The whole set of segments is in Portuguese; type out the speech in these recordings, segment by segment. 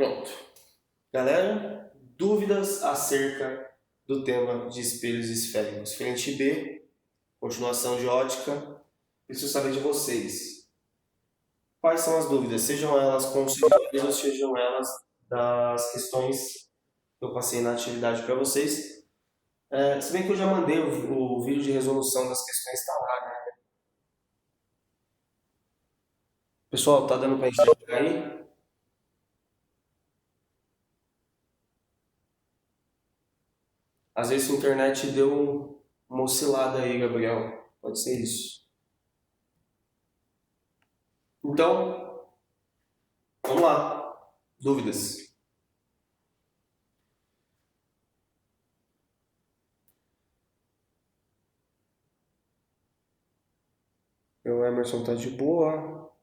Pronto. Galera, dúvidas acerca do tema de espelhos esféricos? Frente B, continuação de ótica. Preciso saber de vocês. Quais são as dúvidas? Sejam elas conceituais ou sejam elas das questões que eu passei na atividade para vocês. Se bem que eu já mandei o vídeo de resolução das questões, está lá, né? Pessoal, tá dando para enxergar aí? Às vezes a internet deu uma oscilada aí, Gabriel. Pode ser isso. Então, vamos lá. Dúvidas? O Emerson tá de boa.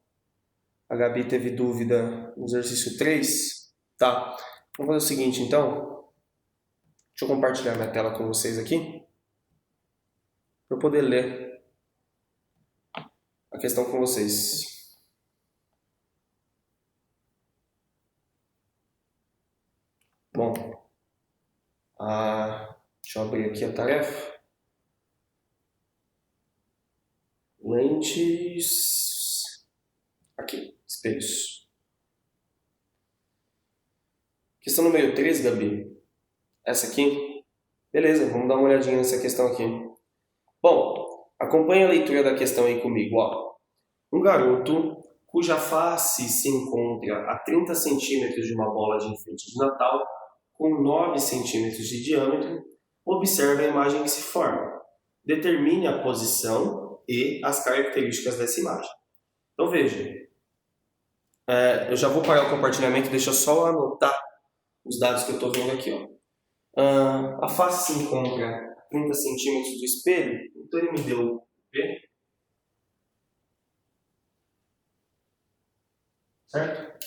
A Gabi teve dúvida no exercício 3. Tá. Vamos fazer o seguinte, então. Deixa eu compartilhar minha tela com vocês aqui. Para eu poder ler a questão com vocês. Bom. Deixa eu abrir aqui a tarefa. Lentes. Aqui. Espelhos. Questão número 3, Gabi. Essa aqui? Beleza, vamos dar uma olhadinha nessa questão aqui. Bom, acompanhe a leitura da questão aí comigo. Ó. Um garoto cuja face se encontra a 30 centímetros de uma bola de enfeite de Natal com 9 centímetros de diâmetro, observa a imagem que se forma. Determine a posição e as características dessa imagem. Então veja, eu já vou parar o compartilhamento, deixa eu só anotar os dados que eu estou vendo aqui. Ó. A face se encontra a 30 centímetros do espelho, então ele me deu o P, certo?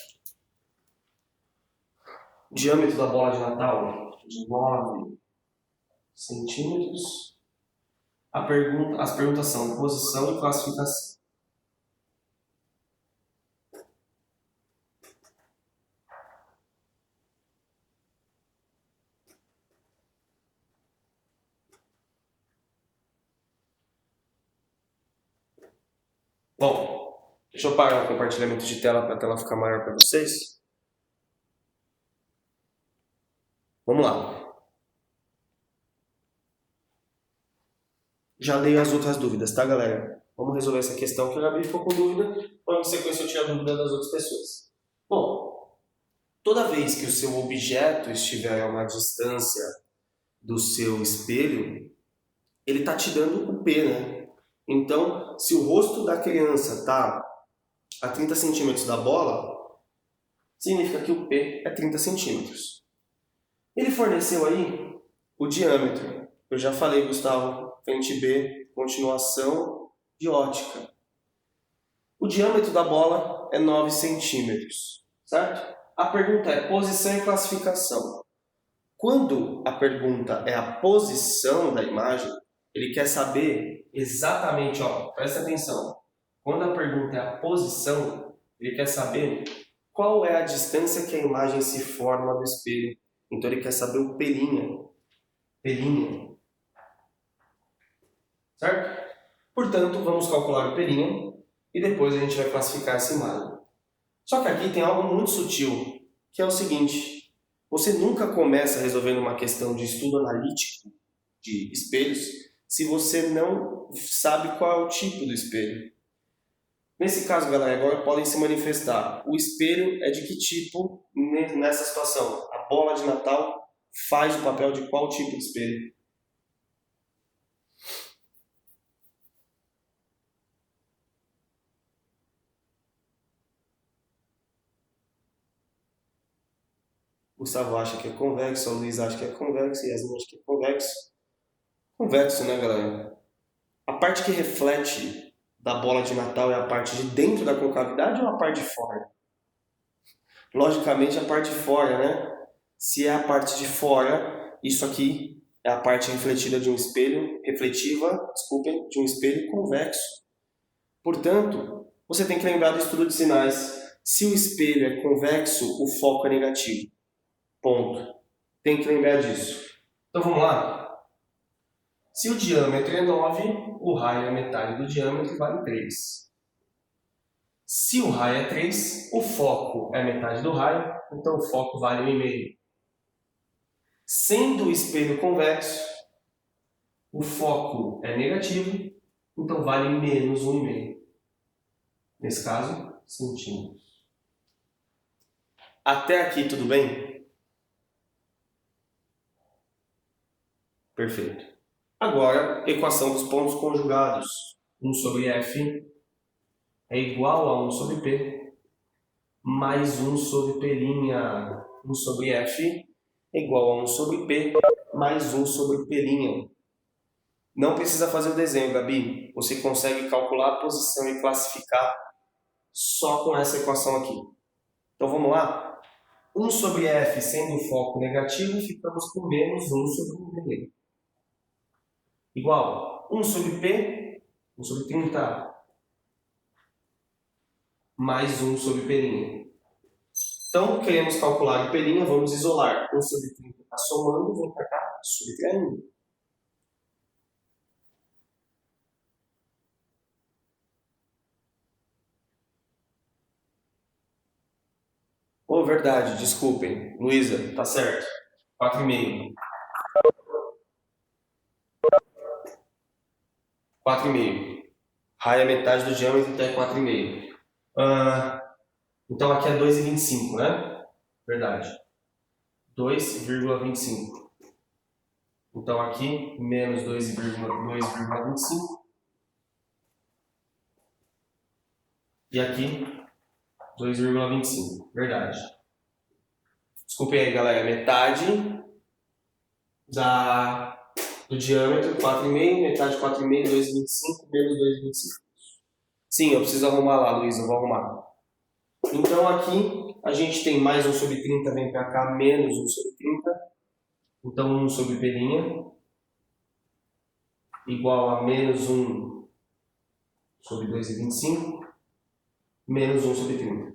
O diâmetro da bola de Natal de 9 centímetros. As perguntas são posição e classificação. Bom, deixa eu parar o compartilhamento de tela para a tela ficar maior para vocês. Vamos lá. Já dei as outras dúvidas, tá, galera? Vamos resolver essa questão que a Gabi ficou com dúvida, para em sequência eu tirar dúvida das outras pessoas. Bom, toda vez que o seu objeto estiver a uma distância do seu espelho, ele está te dando o P, né? Então, se o rosto da criança está a 30 centímetros da bola, significa que o P é 30 centímetros. Ele forneceu aí o diâmetro. Eu já falei, Gustavo, frente B, continuação de ótica. O diâmetro da bola é 9 centímetros, certo? A pergunta é posição e classificação. Quando a pergunta é a posição da imagem, ele quer saber exatamente, ó, presta atenção. Quando a pergunta é a posição, ele quer saber qual é a distância que a imagem se forma do espelho. Então ele quer saber o pelinha. Certo? Portanto, vamos calcular o pelinha e depois a gente vai classificar essa imagem. Só que aqui tem algo muito sutil, que é o seguinte. Você nunca começa resolvendo uma questão de estudo analítico de espelhos se você não sabe qual é o tipo do espelho. Nesse caso, galera, agora podem se manifestar. O espelho é de que tipo nessa situação? A bola de Natal faz o papel de qual tipo de espelho? Gustavo acha que é convexo, a Luiz acha que é convexo, Yasmin acha que é convexo. Convexo, né, galera? A parte que reflete da bola de Natal é a parte de dentro da concavidade ou a parte de fora? Logicamente, a parte de fora, né? Se é a parte de fora, isso aqui é a parte refletida de um espelho, de um espelho convexo. Portanto, você tem que lembrar do estudo de sinais. Se o espelho é convexo, o foco é negativo. Ponto. Tem que lembrar disso. Então vamos lá? Se o diâmetro é 9, o raio é metade do diâmetro e vale 3. Se o raio é 3, o foco é metade do raio, então o foco vale 1,5. Sendo o espelho convexo, o foco é negativo, então vale menos 1,5. Nesse caso, centímetros. Até aqui tudo bem? Perfeito. Agora, equação dos pontos conjugados. 1 sobre F é igual a 1 sobre P mais 1 sobre P'. 1 sobre F é igual a 1 sobre P mais 1 sobre P'. Não precisa fazer o desenho, Gabi. Você consegue calcular a posição e classificar só com essa equação aqui. Então vamos lá? 1 sobre F sendo o foco negativo, ficamos com menos 1 sobre P'. Igual 1 sobre P, 1 sobre 30, mais 1 sobre P'. Então, queremos calcular o P', vamos isolar. 1 sobre 30 está somando, vem para cá, subtraindo. Oh, verdade, desculpem. Luísa, tá certo. 4,5. 4,5. Raio é metade do diâmetro, então é 4,5. Então aqui é 2,25, né? Verdade. 2,25. Então aqui, menos 2,25. E aqui, 2,25. Verdade. Desculpem aí, galera. Metade do diâmetro, 4,5. Metade de 4,5, 2,25. Menos 2,25. Sim, eu preciso arrumar lá, Luísa. Eu vou arrumar. Então aqui, a gente tem mais 1 sobre 30, vem para cá, menos 1 sobre 30. Então 1 sobre P' igual a menos 1 sobre 2,25, menos 1 sobre 30.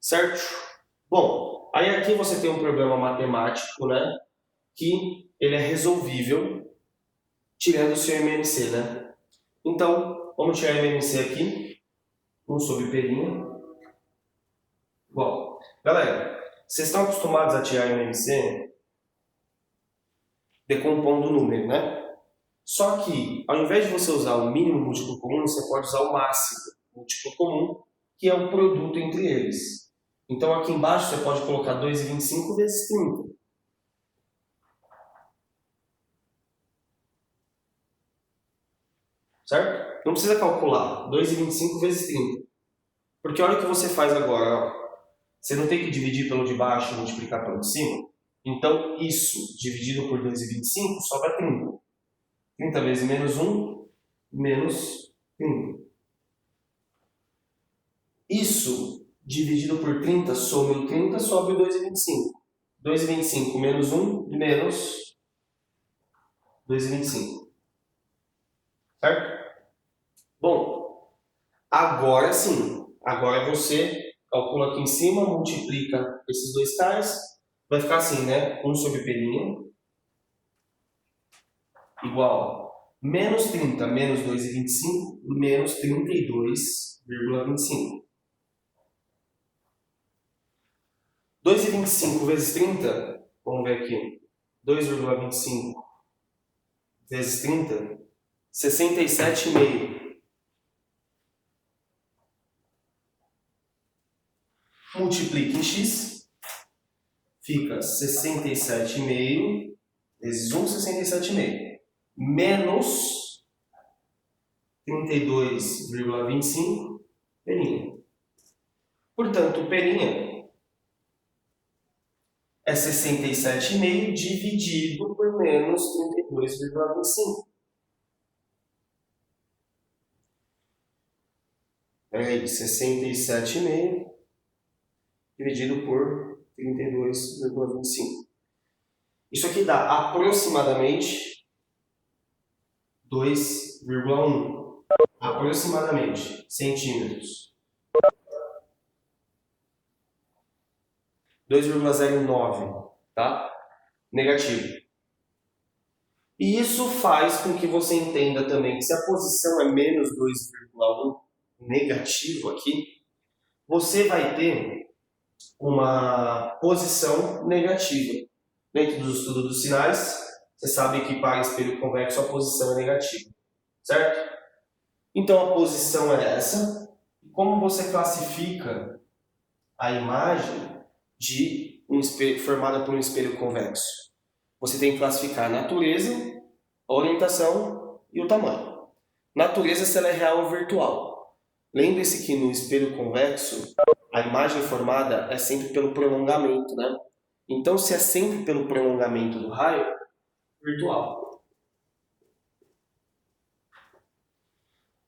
Certo? Bom, aí aqui você tem um problema matemático, né? Que ele é resolvível tirando o seu MMC, né? Então, vamos tirar o MMC aqui. 1 sobre P'. Bom, galera, vocês estão acostumados a tirar o MMC decompondo o número, né? Só que, ao invés de você usar o mínimo múltiplo comum, você pode usar o máximo múltiplo comum, que é o produto entre eles. Então, aqui embaixo você pode colocar 2,25 vezes 30. Certo? Não precisa calcular 2,25 vezes 30. Porque olha o que você faz agora. Ó. Você não tem que dividir pelo de baixo e multiplicar pelo de cima. Então, isso dividido por 2,25 sobra 30. 30 vezes menos 1, menos 30. Isso dividido por 30, some o 30, sobe o 2,25. 2,25 menos 1, menos 2,25. Certo? Bom, agora sim. Agora você calcula aqui em cima, multiplica esses dois caras. Vai ficar assim, né? 1 sobre P' igual menos 30 menos 2,25 menos 32,25. 2,25 vezes 30, vamos ver aqui. 2,25 vezes 30, 67,5. Multiplica em x, fica 67,5 vezes 1, 67,5. Menos 32,25 P'. Portanto, o P' é 67,5 dividido por menos 32,25. Peraí, 67,5 dividido por 32,25. Isso aqui dá aproximadamente 2,1. Aproximadamente centímetros. 2,09, tá? Negativo. E isso faz com que você entenda também que se a posição é menos 2,1 negativo aqui, você vai ter uma posição negativa. Dentro do estudo dos sinais, você sabe que para espelho convexo a posição é negativa, certo? Então a posição é essa. E como você classifica a imagem de um espelho, formada por um espelho convexo? Você tem que classificar a natureza, a orientação e o tamanho. Natureza, se ela é real ou virtual. Lembre-se que no espelho convexo, a imagem formada é sempre pelo prolongamento, né? Então, se é sempre pelo prolongamento do raio, virtual.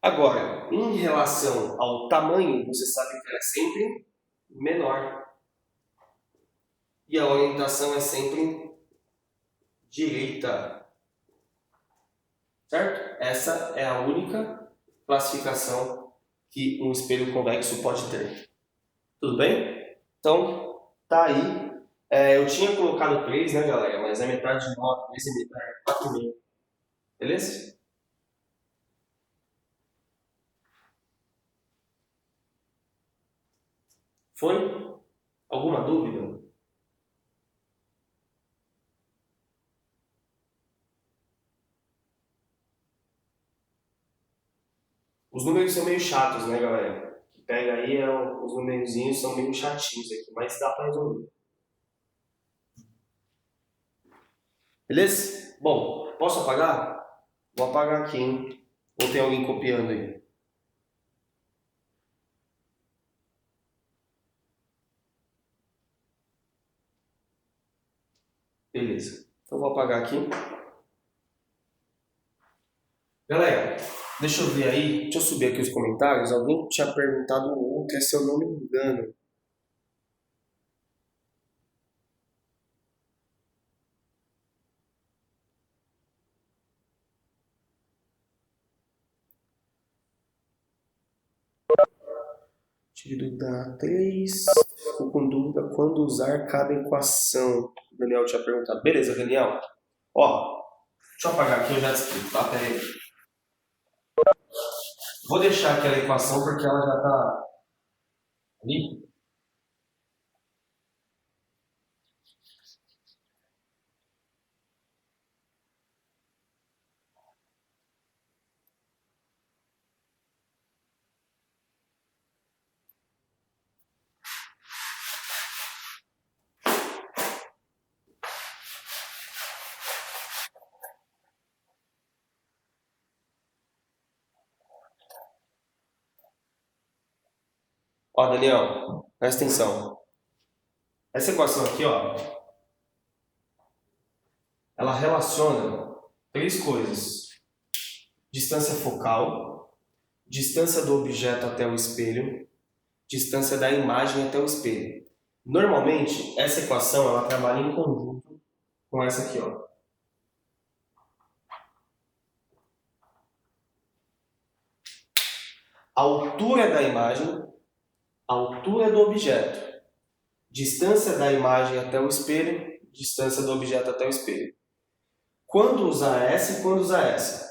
Agora, em relação ao tamanho, você sabe que ela é sempre menor. E a orientação é sempre direita. Certo? Essa é a única classificação que um espelho convexo pode ter. Tudo bem? Então, tá aí. Eu tinha colocado 3, né, galera? Mas é metade de 9, 3 é metade, 4,5. Beleza? Foi? Alguma dúvida? Os números são meio chatos, né, galera? Que pega aí, os numerozinhos são meio chatinhos aqui, mas dá para resolver. Beleza? Bom, posso apagar? Vou apagar aqui, hein? Ou tem alguém copiando aí? Beleza. Então vou apagar aqui. Galera, deixa eu ver aí, deixa eu subir aqui os comentários. Alguém tinha perguntado outra, se eu não me engano. Tive dúvida 3. Ficou com dúvida quando usar cada equação. O Daniel tinha perguntado. Beleza, Daniel. Ó, deixa eu apagar aqui, eu já te explico, tá? Pera aí. Vou deixar aquela equação porque ela já tá ali. Ó, Daniel, presta atenção. Essa equação aqui, ó, ela relaciona 3 coisas. Distância focal, distância do objeto até o espelho, distância da imagem até o espelho. Normalmente, essa equação ela trabalha em conjunto com essa aqui, ó. A altura da imagem, a altura do objeto, distância da imagem até o espelho, distância do objeto até o espelho. Quando usar essa e quando usar essa?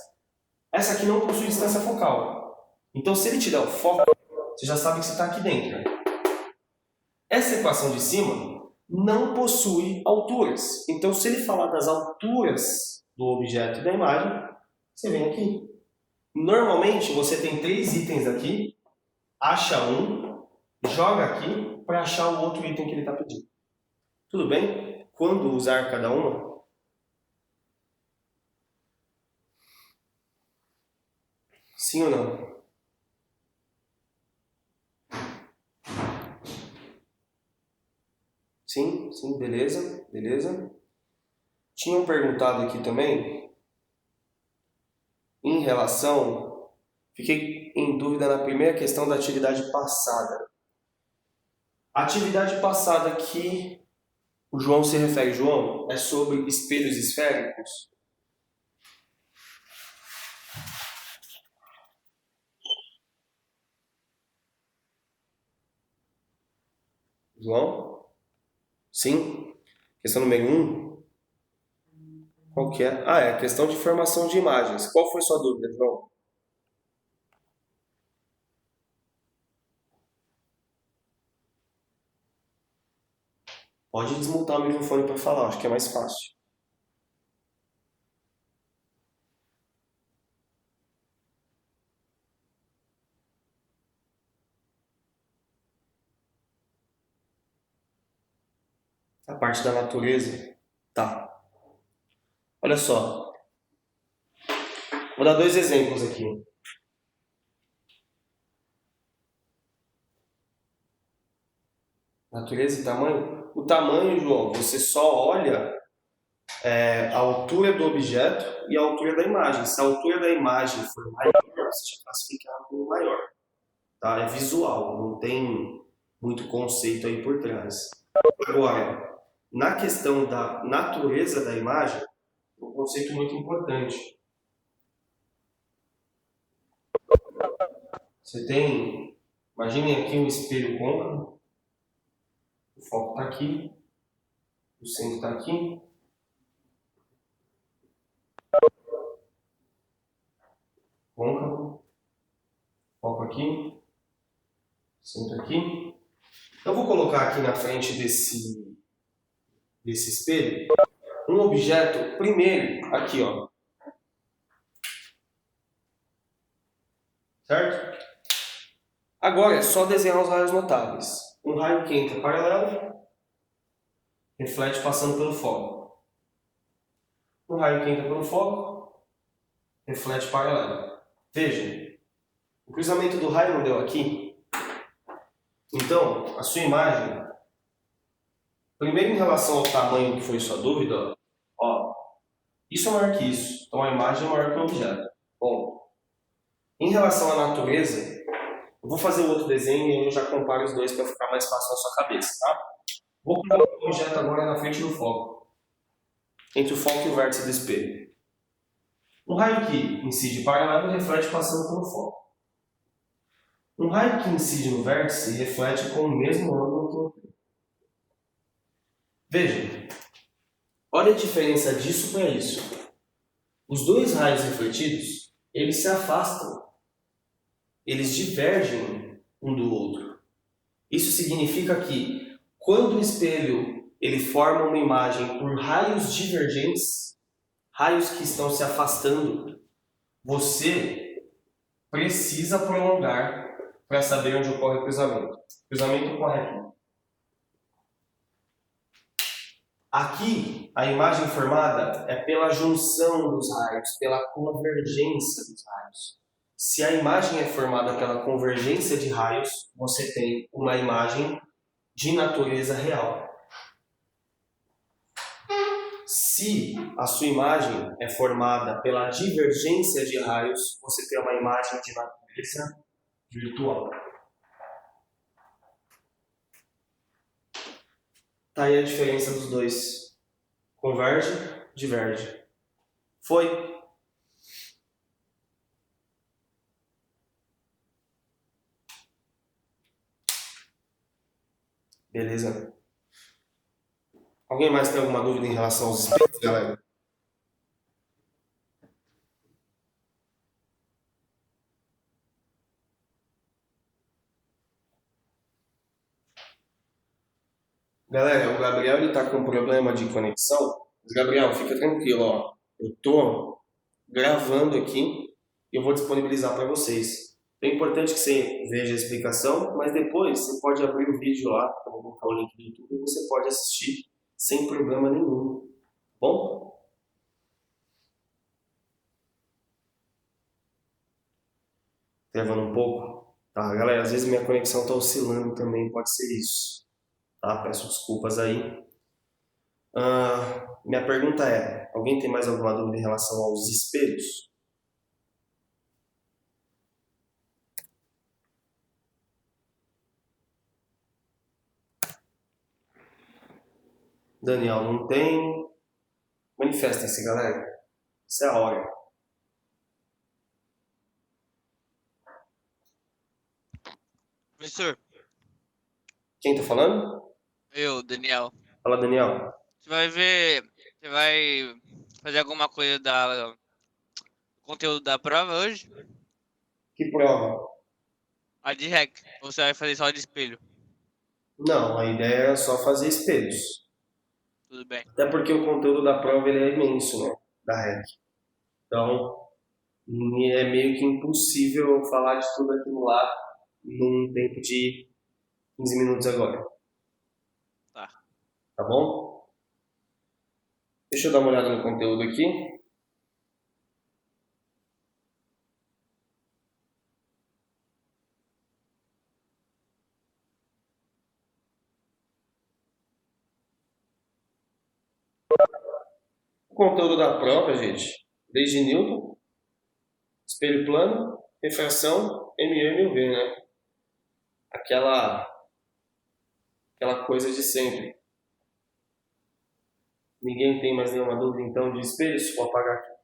Essa aqui não possui distância focal. Então, se ele te der o foco, você já sabe que você está aqui dentro. Essa equação de cima não possui alturas. Então, se ele falar das alturas do objeto e da imagem, você vem aqui. Normalmente, você tem 3 itens aqui, acha um, joga aqui para achar o outro item que ele está pedindo. Tudo bem? Quando usar cada uma? Sim ou não? Sim, sim, beleza, beleza. Tinham perguntado aqui também em relação, fiquei em dúvida na primeira questão da atividade passada. A atividade passada que o João se refere, João, é sobre espelhos esféricos. João? Sim? Questão número 1, qual que é? Ah, é a questão de formação de imagens. Qual foi sua dúvida, João? Pode desmutar o microfone para falar, acho que é mais fácil. A parte da natureza. Tá. Olha só. Vou dar 2 exemplos aqui. Natureza e tamanho. O tamanho, João, você só olha a altura do objeto e a altura da imagem. Se a altura da imagem for maior, você já classifica ela como maior. Tá? É visual, não tem muito conceito aí por trás. Agora, na questão da natureza da imagem, um conceito muito importante. Você tem, imaginem aqui um espelho côncavo, o foco está aqui, o centro está aqui, côncavo, foco aqui, centro aqui. Eu vou colocar aqui na frente desse espelho um objeto, primeiro, aqui, ó. Certo? Agora é só desenhar os raios notáveis. Um raio que entra paralelo, reflete passando pelo foco. Um raio que entra pelo foco, reflete paralelo. Veja, o cruzamento do raio não deu aqui. Então, a sua imagem, primeiro em relação ao tamanho que foi sua dúvida, ó, isso é maior que isso. Então a imagem é maior que o objeto. Bom, em relação à natureza, eu vou fazer outro desenho e eu já comparo os dois para ficar mais fácil na sua cabeça, tá? Vou colocar o objeto agora na frente do foco, entre o foco e o vértice do espelho. Um raio que incide paralelo reflete passando pelo foco. Um raio que incide no vértice reflete com o mesmo ângulo que o outro. Veja, olha a diferença disso para isso. Os dois raios refletidos, eles se afastam. Eles divergem um do outro. Isso significa que, quando o espelho ele forma uma imagem por raios divergentes, raios que estão se afastando, você precisa prolongar para saber onde ocorre o cruzamento. O cruzamento ocorre aqui. Aqui, a imagem formada é pela junção dos raios, pela convergência dos raios. Se a imagem é formada pela convergência de raios, você tem uma imagem de natureza real. Se a sua imagem é formada pela divergência de raios, você tem uma imagem de natureza virtual. Tá aí a diferença dos dois. Converge, diverge. Foi? Beleza. Alguém mais tem alguma dúvida em relação aos espelhos, galera? Galera, o Gabriel ele tá com problema de conexão. Mas, Gabriel, fica tranquilo, ó. Eu tô gravando aqui e eu vou disponibilizar para vocês. É importante que você veja a explicação, mas depois você pode abrir o vídeo lá, eu vou colocar o link do YouTube e você pode assistir sem problema nenhum. Bom? Travando um pouco? Tá, galera, às vezes minha conexão tá oscilando também, pode ser isso. Tá? Peço desculpas aí. Minha pergunta é, alguém tem mais alguma dúvida em relação aos espelhos? Daniel, não tem? Manifestem-se, galera. Isso é a hora. Professor, Quem tá falando? eu, Daniel. Fala, Daniel. Você vai ver, você vai fazer alguma coisa do conteúdo da prova hoje? Que prova? A de REC. Ou você vai fazer só de espelho? Não, a ideia é só fazer espelhos. Tudo bem. Até porque o conteúdo da prova ele é imenso, né? Da REC. Então, é meio que impossível falar de tudo aquilo lá num tempo de 15 minutos agora. Tá. Tá bom? Deixa eu dar uma olhada no conteúdo aqui. O conteúdo da prova, gente, desde Newton, espelho plano, refração, MU e MV, né? Aquela, aquela coisa de sempre. Ninguém tem mais nenhuma dúvida, então, de espelhos? Vou apagar aqui.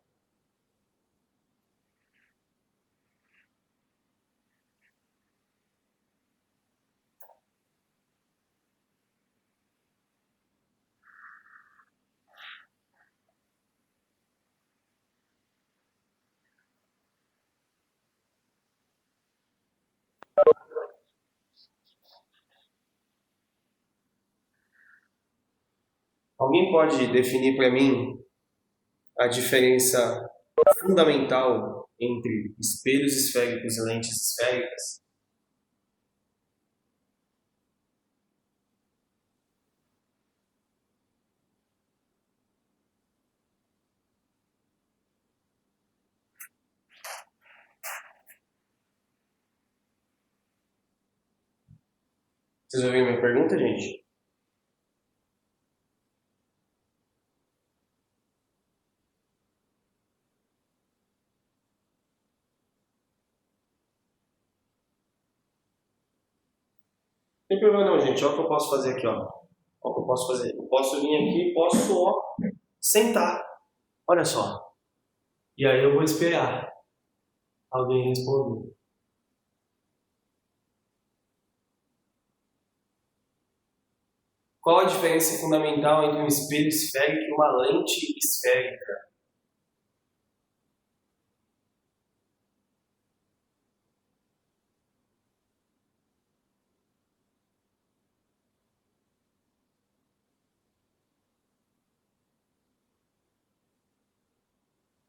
Alguém pode definir para mim a diferença fundamental entre espelhos esféricos e lentes esféricas? Vocês ouviram minha pergunta, gente? Não tem problema não, gente. Olha o que eu posso fazer aqui, ó. Olha o que eu posso fazer. Eu posso vir aqui, posso, ó, sentar. Olha só. E aí eu vou esperar alguém responder. Qual a diferença fundamental entre um espelho esférico e uma lente esférica?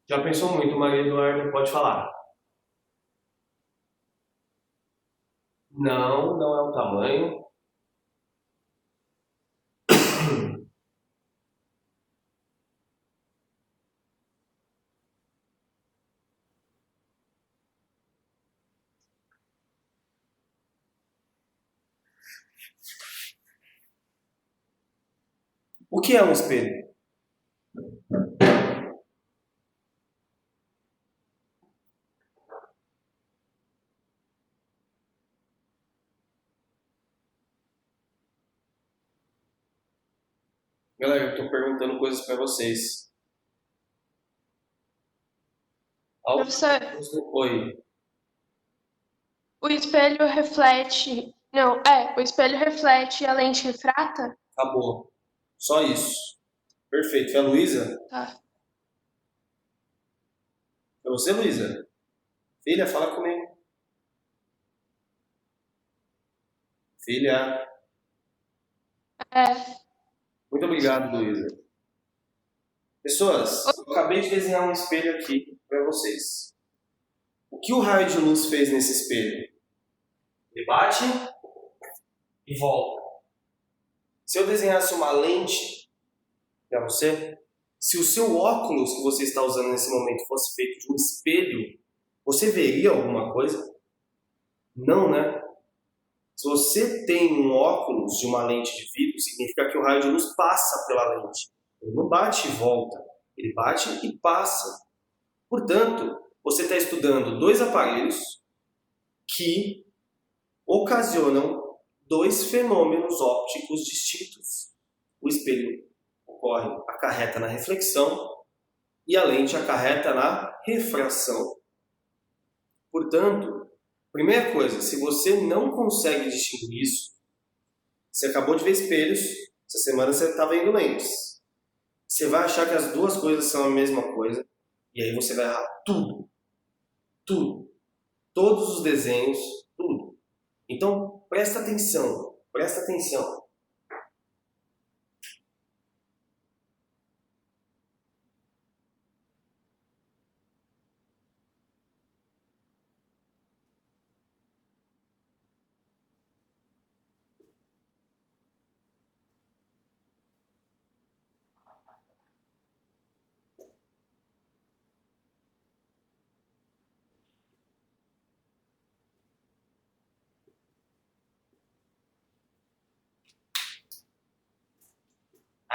Já pensou muito, Maria Eduarda? Pode falar. Não, não é o tamanho. O que é um espelho? Galera, eu estou perguntando coisas para vocês. Professor, Oi. o espelho reflete. Não, o espelho reflete e a lente refrata? Acabou. Só isso. Perfeito. É a Luísa? Tá. É você, Luísa? Filha, fala comigo. Filha. É. Muito obrigado, Luísa. Pessoas, eu acabei de desenhar um espelho aqui para vocês. O que o raio de luz fez nesse espelho? Ele bate e volta. Se eu desenhasse uma lente para você, se o seu óculos que você está usando nesse momento fosse feito de um espelho, você veria alguma coisa? Não, né? Se você tem um óculos de uma lente de vidro, significa que o raio de luz passa pela lente. Ele não bate e volta, ele bate e passa. Portanto, você está estudando dois aparelhos que ocasionam dois fenômenos ópticos distintos. O espelho acarreta na reflexão e a lente acarreta na refração. Portanto, primeira coisa, se você não consegue distinguir isso, você acabou de ver espelhos, Essa semana você está vendo lentes. Você vai achar que as duas coisas são a mesma coisa, e aí você vai errar tudo. Tudo. Todos os desenhos, tudo. Então, presta atenção. Presta atenção.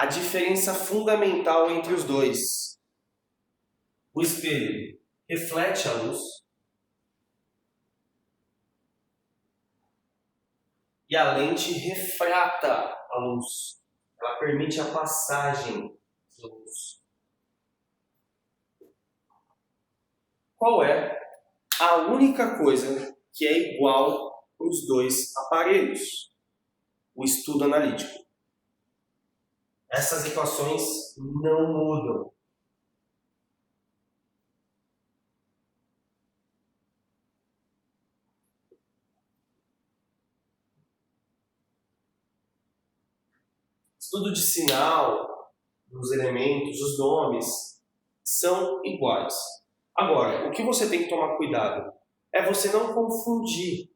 A diferença fundamental entre os dois. O espelho reflete a luz e a lente refrata a luz. Ela permite a passagem da luz. Qual é a única coisa que é igual para os dois aparelhos? O estudo analítico. Essas equações não mudam. Estudo de sinal, dos elementos, os nomes, são iguais. Agora, o que você tem que tomar cuidado é você não confundir.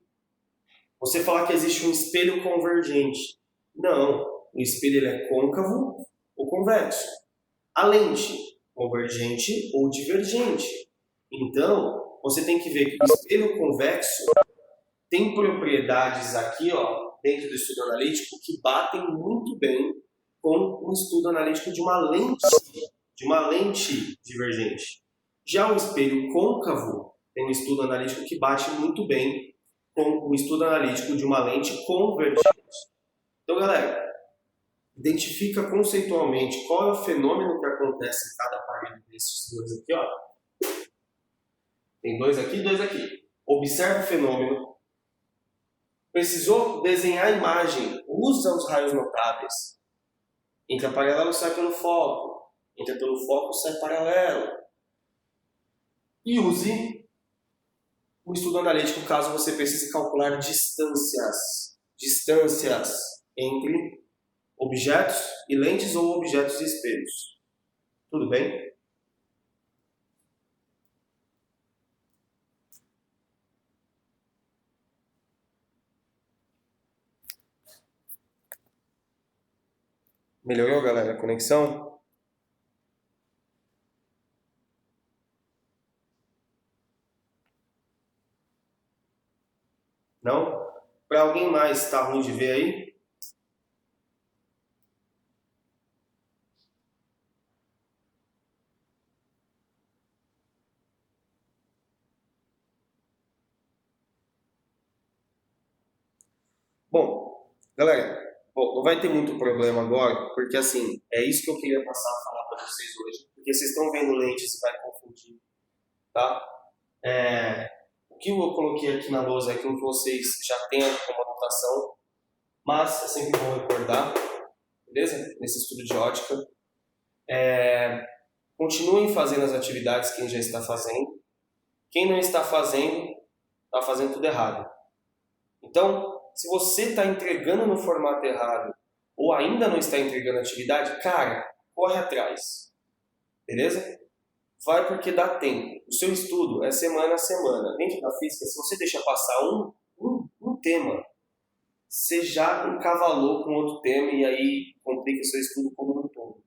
Você falar que existe um espelho convergente. Não, o espelho ele é côncavo ou convexo. A lente, convergente ou divergente. Então, você tem que ver que o espelho convexo tem propriedades aqui, ó, dentro do estudo analítico, que batem muito bem com o estudo analítico de uma lente divergente. Já o espelho côncavo tem um estudo analítico que bate muito bem com o estudo analítico de uma lente convergente. Então, galera, identifica conceitualmente qual é o fenômeno que acontece em cada aparelho desses dois aqui, ó. Tem dois aqui e dois aqui. Observa o fenômeno. Precisou desenhar a imagem. Usa os raios notáveis. Entra paralelo, sai pelo foco. Entra pelo foco, sai paralelo. E use o estudo analítico caso você precise calcular distâncias. Distâncias entre objetos e lentes ou objetos e espelhos. Tudo bem? Melhorou, galera, a conexão? Não? Para alguém mais, tá ruim de ver aí? Bom, galera, não vai ter muito problema agora, porque assim, é isso que eu queria passar a falar para vocês hoje, porque vocês estão vendo lentes e vai confundir, tá? O que eu coloquei aqui na lousa é aquilo que vocês já têm como anotação, mas é sempre bom recordar, beleza? Nesse estudo de ótica. Continuem fazendo as atividades quem já está fazendo. Quem não está fazendo tudo errado. Então, se você está entregando no formato errado ou ainda não está entregando a atividade, cara, corre atrás. Beleza? Vai porque dá tempo. O seu estudo é semana a semana. Dentro da física, se você deixa passar um tema, você já encavalou com outro tema e aí complica seu estudo como um todo.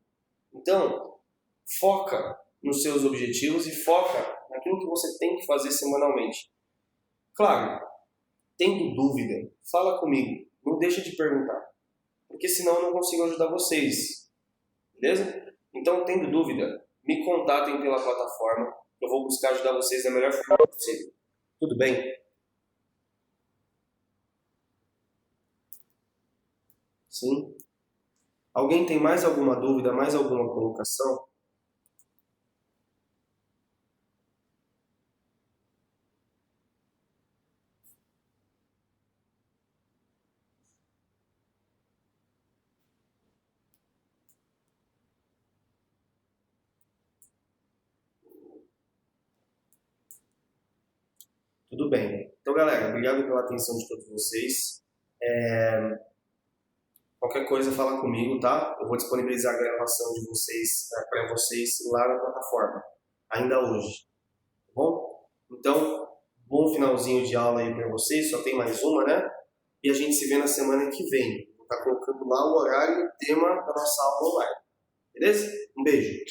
Então, foca nos seus objetivos e foca naquilo que você tem que fazer semanalmente. Claro, tendo dúvida, fala comigo. Não deixa de perguntar. Porque senão eu não consigo ajudar vocês. Beleza? Então, tendo dúvida, me contatem pela plataforma. Eu vou buscar ajudar vocês da melhor forma possível. Tudo bem? Sim? Alguém tem mais alguma dúvida, mais alguma colocação? Tudo bem. Então, galera, obrigado pela atenção de todos vocês. Qualquer coisa, fala comigo, tá? Eu vou disponibilizar a gravação de vocês para vocês lá na plataforma, ainda hoje. Tá bom? Então, bom finalzinho de aula aí para vocês. Só tem mais uma, né? E a gente se vê na semana que vem. Vou estar colocando lá o horário e o tema da nossa aula online. Beleza? Um beijo.